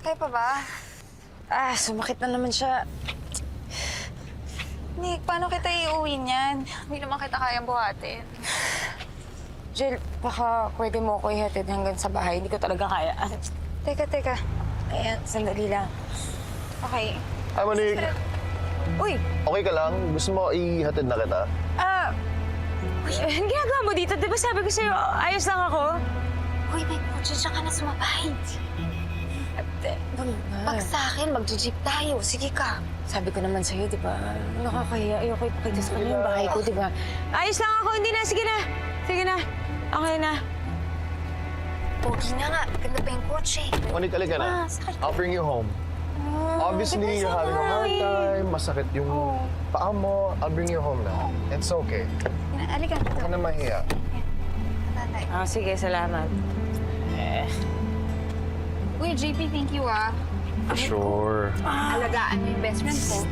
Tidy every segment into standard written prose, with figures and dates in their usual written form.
Okay pa ba? Sumakit na naman siya. Nick, paano kita iuwi niyan? Hindi naman kita kayang buhatin. Jill, baka pwede mo ako ihatid hanggang sa bahay. Hindi ko talaga kaya. Teka. Ayan, sandali lang. Okay. Hi, Monique. Uy! Okay ka lang? Gusto mo ihatid na kita? Anong ginagawa mo dito? Di ba sabi ko sa'yo, ayos lang ako? Uy, may kotse siya ka na sumabay. Pag sa akin, mag-jeep tayo. Sige ka. Sabi ko naman sa'yo, di ba? Nakakahiya. Ayoko ipakita sa kanya yung bahay ko, di ba? Ayos lang ako. Hindi na. Sige na. Sige na. Okay na. Pogi na nga. Ganda pa yung kotse. Monique, halika na. Sakit. I'll bring you home. Obviously, you're having a hard time. Masakit yung paa mo. I'll bring you home now. It's okay. Halika. Huwag ka na mahiya. Tatay. Sige. Salamat. Uy, JP, thank you For sure. Alagaan mo yung best friend ko.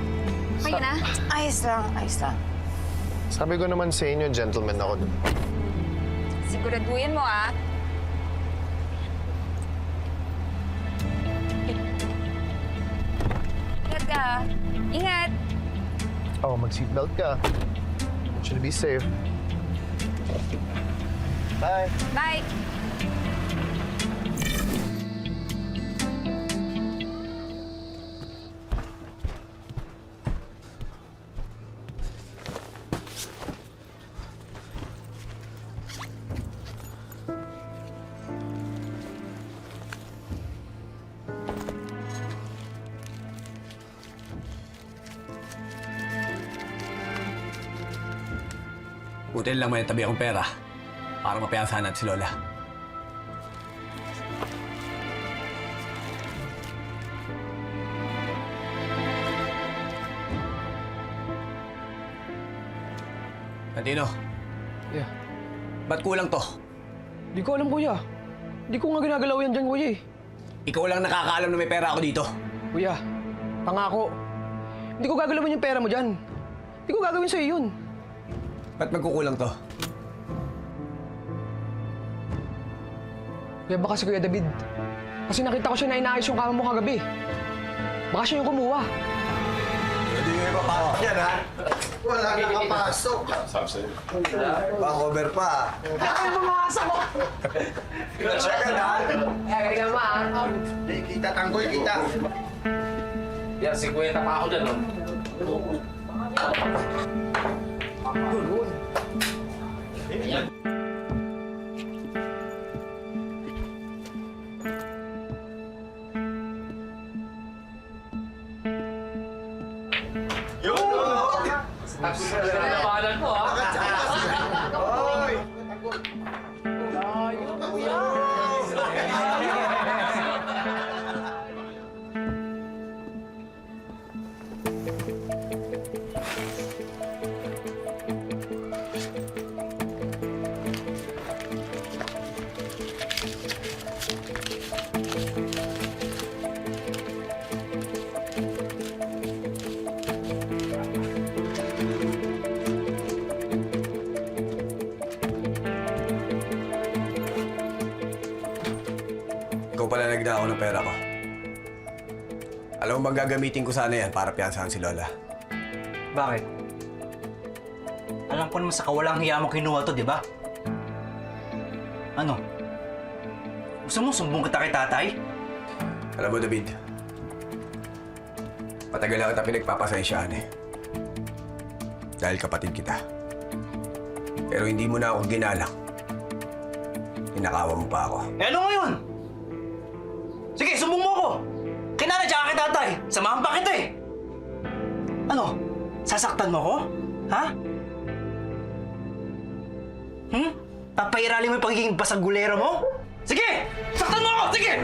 Kaya na? Ayos lang. Sabi ko naman sa inyo, gentleman ako dun. Siguraduhin mo, Ingat ka. Ingat. Oh, mag-seatbelt ka. Should be safe. Bye. Bye. Buti lang may tabi akong pera para mapiyansahan natin si Lola. Santino, Yeah. ba't kulang to? Di ko alam, kuya. Di ko nga ginagalaw yan dyan, kuya eh. Ikaw lang nakakaalam na may pera ako dito. Kuya, pangako. Hindi ko gagalawin yung pera mo dyan. Hindi ko gagawin sa'yo yun. Ba't magkukulang to? Kaya baka si Kuya David. Kasi nakita ko siya na inaayos yung kama mo kagabi. Baka siya yung kumuha. Hindi mo ipapasok yan, ha? Wala ka kapasok. Pa-cover pa. Ay, mamasa mo! Second, ha? Ay, naman. Di, kita, tangkoy, kita. Yan, 50 pa ako dyan, no? Nabahalan mo, ha? Oy! Ikaw pala nagdako ng pera ko. Alam mo bang gagamitin ko sana yan para piyansahan si Lola? Bakit? Alam ko naman sa kawalang hiya mo kinuha to, di ba? Ano? Gusto mo sumbong kita kay tatay? Alam mo, David, matagal na kita pinagpapasensyaan eh. Dahil kapatid kita. Pero hindi mo na ako ginalak. Pinakawa mo pa ako. Eh ano ngayon? Sige, sumbong mo ako! Kinala tsaka kay tatay! Samahan pa kita eh! Ano? Sasaktan mo ako? Ha? Papairali mo yung pagiging basagulero mo? Sige! Saktan mo ako! Sige!